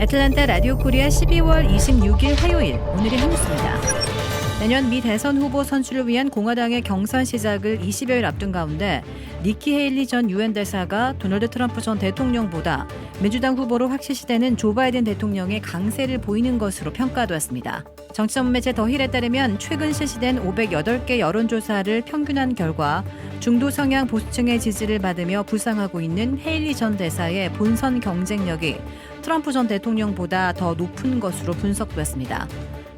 애틀랜타 라디오 코리아 12월 26일 화요일, 오늘의 한뉴스입니다. 내년 미 대선 후보 선출을 위한 공화당의 경선 시작을 20여일 앞둔 가운데 니키 헤일리 전 유엔 대사가 도널드 트럼프 전 대통령보다 민주당 후보로 확실시되는 조 바이든 대통령의 강세를 보이는 것으로 평가되었습니다. 정치 전문 매체 더 힐에 따르면 최근 실시된 508개 여론조사를 평균한 결과 중도 성향 보수층의 지지를 받으며 부상하고 있는 헤일리 전 대사의 본선 경쟁력이 트럼프 전 대통령보다 더 높은 것으로 분석됐습니다.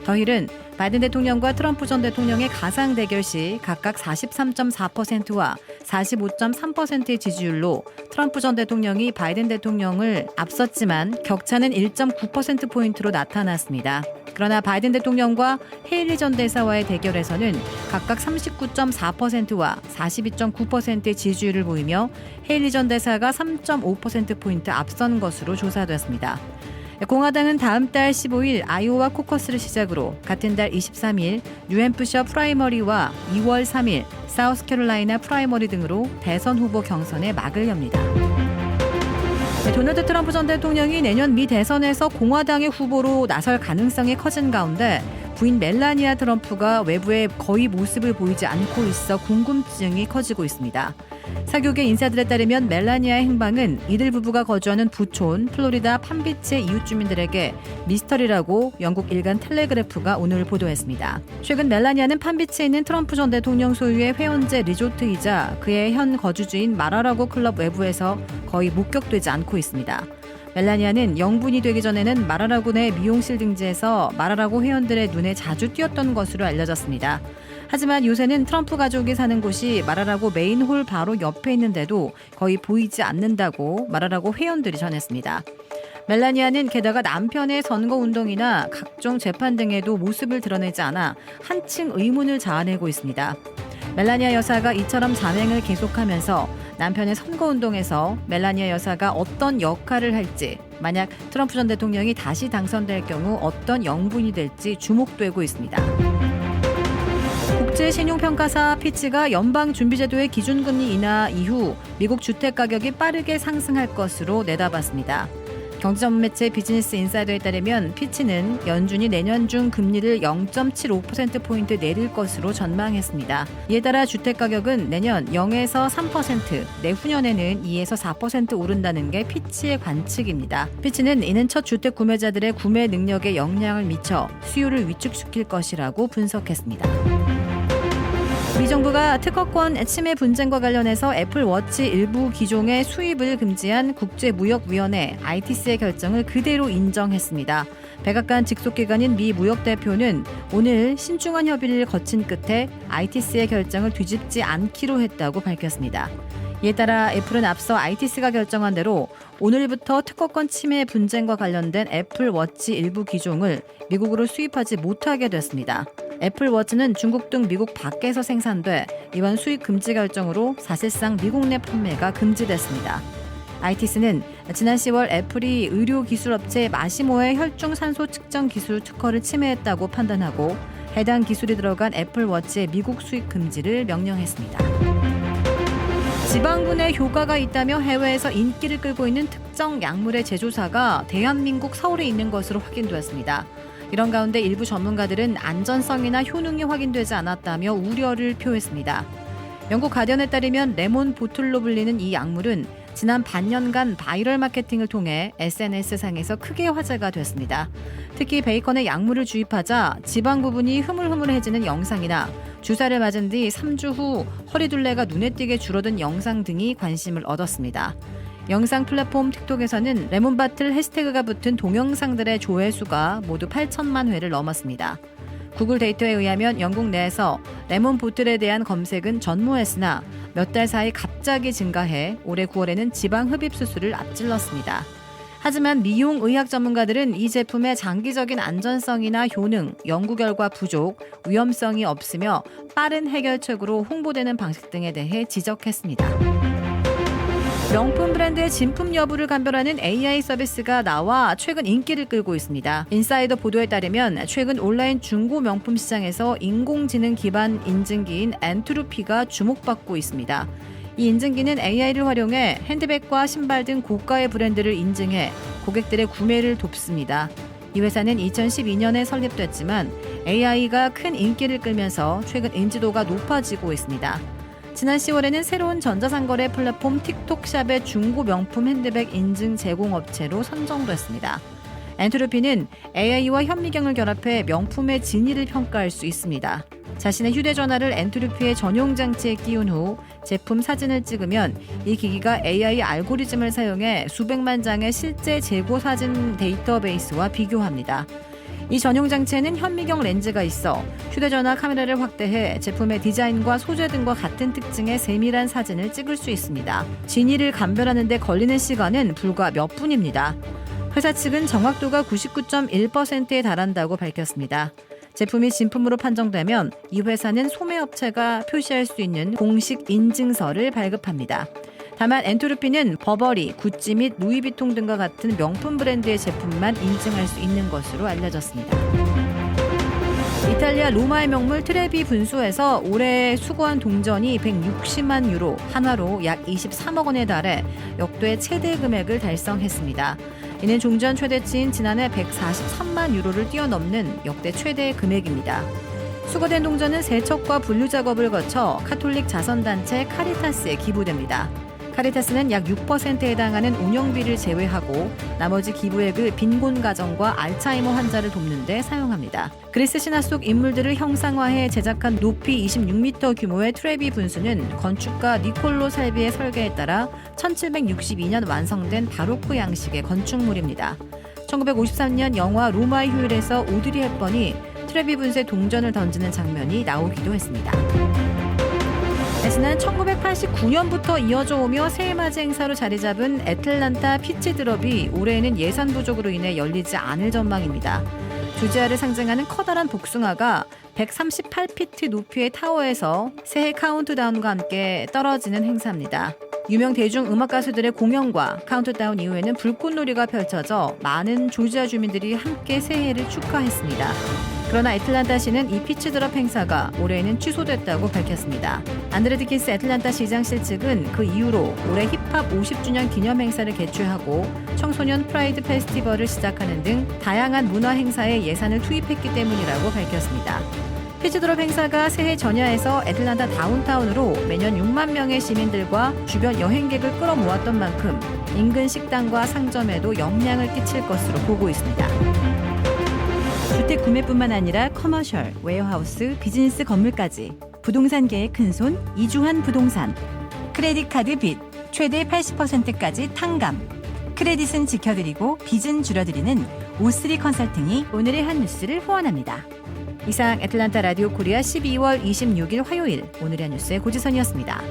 더 힐은 바이든 대통령과 트럼프 전 대통령의 가상 대결 시 각각 43.4%와 45.3%의 지지율로 트럼프 전 대통령이 바이든 대통령을 앞섰지만 격차는 1.9%포인트로 나타났습니다. 그러나 바이든 대통령과 헤일리 전 대사와의 대결에서는 각각 39.4%와 42.9%의 지지율을 보이며 헤일리 전 대사가 3.5%포인트 앞선 것으로 조사됐습니다. 공화당은 다음 달 15일 아이오와 코커스를 시작으로 같은 달 23일 뉴햄프셔 프라이머리와 2월 3일 사우스캐롤라이나 프라이머리 등으로 대선 후보 경선에 막을 엽니다. 도널드 트럼프 전 대통령이 내년 미 대선에서 공화당의 후보로 나설 가능성이 커진 가운데 부인 멜라니아 트럼프가 외부에 거의 모습을 보이지 않고 있어 궁금증이 커지고 있습니다. 사교계 인사들에 따르면 멜라니아의 행방은 이들 부부가 거주하는 부촌 플로리다 팜비치의 이웃 주민들에게 미스터리라고 영국 일간 텔레그래프가 오늘 보도했습니다. 최근 멜라니아는 팜비치에 있는 트럼프 전 대통령 소유의 회원제 리조트이자 그의 현 거주지인 마라라고 클럽 외부에서 거의 목격되지 않고 있습니다. 멜라니아는 영분이 되기 전에는 마라라고 내 미용실 등지에서 마라라고 회원들의 눈에 자주 띄었던 것으로 알려졌습니다. 하지만 요새는 트럼프 가족이 사는 곳이 마라라고 메인홀 바로 옆에 있는데도 거의 보이지 않는다고 마라라고 회원들이 전했습니다. 멜라니아는 게다가 남편의 선거운동이나 각종 재판 등에도 모습을 드러내지 않아 한층 의문을 자아내고 있습니다. 멜라니아 여사가 이처럼 자맹을 계속하면서 남편의 선거운동에서 멜라니아 여사가 어떤 역할을 할지, 만약 트럼프 전 대통령이 다시 당선될 경우 어떤 영분이 될지 주목되고 있습니다. 국제신용평가사 피치가 연방준비제도의 기준금리 인하 이후 미국 주택가격이 빠르게 상승할 것으로 내다봤습니다. 경제전문매체 비즈니스 인사이더에 따르면 피치는 연준이 내년 중 금리를 0.75%포인트 내릴 것으로 전망했습니다. 이에 따라 주택가격은 내년 0에서 3%, 내후년에는 2에서 4% 오른다는 게 피치의 관측입니다. 피치는 이는 첫 주택 구매자들의 구매 능력에 영향을 미쳐 수요를 위축시킬 것이라고 분석했습니다. 미 정부가 특허권 침해 분쟁과 관련해서 애플워치 일부 기종의 수입을 금지한 국제무역위원회 ITC의 결정을 그대로 인정했습니다. 백악관 직속기관인 미 무역대표는 오늘 신중한 협의를 거친 끝에 ITC의 결정을 뒤집지 않기로 했다고 밝혔습니다. 이에 따라 애플은 앞서 ITC가 결정한 대로 오늘부터 특허권 침해 분쟁과 관련된 애플워치 일부 기종을 미국으로 수입하지 못하게 됐습니다. 애플워치는 중국 등 미국 밖에서 생산돼 이번 수입 금지 결정으로 사실상 미국 내 판매가 금지됐습니다. ITC는 지난 10월 애플이 의료기술업체 마시모의 혈중산소 측정 기술 특허를 침해했다고 판단하고 해당 기술이 들어간 애플워치의 미국 수입 금지를 명령했습니다. 지방군에 효과가 있다며 해외에서 인기를 끌고 있는 특정 약물의 제조사가 대한민국 서울에 있는 것으로 확인되었습니다. 이런 가운데 일부 전문가들은 안전성이나 효능이 확인되지 않았다며 우려를 표했습니다. 영국 가디언에 따르면 레몬 보틀로 불리는 이 약물은 지난 반년간 바이럴 마케팅을 통해 SNS상에서 크게 화제가 됐습니다. 특히 베이컨에 약물을 주입하자 지방 부분이 흐물흐물해지는 영상이나 주사를 맞은 뒤 3주 후 허리둘레가 눈에 띄게 줄어든 영상 등이 관심을 얻었습니다. 영상 플랫폼 틱톡에서는 레몬바틀 해시태그가 붙은 동영상들의 조회수가 모두 8천만 회를 넘었습니다. 구글 데이터에 의하면 영국 내에서 레몬 보틀에 대한 검색은 전무했으나 몇 달 사이 갑자기 증가해 올해 9월에는 지방 흡입 수수를 앞질렀습니다. 하지만 미용의학 전문가들은 이 제품의 장기적인 안전성이나 효능, 연구 결과 부족, 위험성이 없으며 빠른 해결책으로 홍보되는 방식 등에 대해 지적했습니다. 명품 브랜드의 진품 여부를 감별하는 AI 서비스가 나와 최근 인기를 끌고 있습니다. 인사이더 보도에 따르면 최근 온라인 중고 명품 시장에서 인공지능 기반 인증기인 엔트로피가 주목받고 있습니다. 이 인증기는 AI를 활용해 핸드백과 신발 등 고가의 브랜드를 인증해 고객들의 구매를 돕습니다. 이 회사는 2012년에 설립됐지만 AI가 큰 인기를 끌면서 최근 인지도가 높아지고 있습니다. 지난 10월에는 새로운 전자상거래 플랫폼 틱톡샵의 중고 명품 핸드백 인증 제공업체로 선정됐습니다. 엔트로피는 AI와 현미경을 결합해 명품의 진위를 평가할 수 있습니다. 자신의 휴대전화를 엔트로피의 전용 장치에 끼운 후 제품 사진을 찍으면 이 기기가 AI 알고리즘을 사용해 수백만 장의 실제 재고 사진 데이터베이스와 비교합니다. 이 전용 장치에는 현미경 렌즈가 있어 휴대전화 카메라를 확대해 제품의 디자인과 소재 등과 같은 특징의 세밀한 사진을 찍을 수 있습니다. 진위를 감별하는 데 걸리는 시간은 불과 몇 분입니다. 회사 측은 정확도가 99.1%에 달한다고 밝혔습니다. 제품이 진품으로 판정되면 이 회사는 소매업체가 표시할 수 있는 공식 인증서를 발급합니다. 다만 엔트로피는 버버리, 구찌 및 루이비통 등과 같은 명품 브랜드의 제품만 인증할 수 있는 것으로 알려졌습니다. 이탈리아 로마의 명물 트레비 분수에서 올해 수거한 동전이 160만 유로, 한화로 약 23억 원에 달해 역대 최대 금액을 달성했습니다. 이는 종전 최대치인 지난해 143만 유로를 뛰어넘는 역대 최대 금액입니다. 수거된 동전은 세척과 분류 작업을 거쳐 카톨릭 자선단체 카리타스에 기부됩니다. 카리타스는 약 6%에 해당하는 운영비를 제외하고 나머지 기부액을 빈곤 가정과 알츠하이머 환자를 돕는 데 사용합니다. 그리스 신화 속 인물들을 형상화해 제작한 높이 26m 규모의 트레비 분수는 건축가 니콜로 살비의 설계에 따라 1762년 완성된 바로크 양식의 건축물입니다. 1953년 영화 로마의 휴일에서 오드리 헵번이 트레비 분수에 동전을 던지는 장면이 나오기도 했습니다. 지난 1989년부터 이어져 오며 새해맞이 행사로 자리 잡은 애틀란타 피치 드럽이 올해에는 예산 부족으로 인해 열리지 않을 전망입니다. 조지아를 상징하는 커다란 복숭아가 138피트 높이의 타워에서 새해 카운트다운과 함께 떨어지는 행사입니다. 유명 대중음악 가수들의 공연과 카운트다운 이후에는 불꽃놀이가 펼쳐져 많은 조지아 주민들이 함께 새해를 축하했습니다. 그러나 애틀란타시는 이 피치드럽 행사가 올해에는 취소됐다고 밝혔습니다. 안드레드키스 애틀란타 시장실 측은 그 이후로 올해 힙합 50주년 기념 행사를 개최하고 청소년 프라이드 페스티벌을 시작하는 등 다양한 문화 행사에 예산을 투입했기 때문이라고 밝혔습니다. 피치드롭 행사가 새해 전야에서 애틀란타 다운타운으로 매년 6만 명의 시민들과 주변 여행객을 끌어모았던 만큼 인근 식당과 상점에도 영향을 끼칠 것으로 보고 있습니다. 주택 구매뿐만 아니라 커머셜, 웨어하우스, 비즈니스 건물까지 부동산계의 큰손 이주환 부동산. 크레딧 카드 빚 최대 80%까지 탕감. 크레딧은 지켜드리고 빚은 줄여드리는 O3 컨설팅이 오늘의 한 뉴스를 후원합니다. 이상 애틀란타 라디오 코리아 12월 26일 화요일 오늘의 한 뉴스의 고지선이었습니다.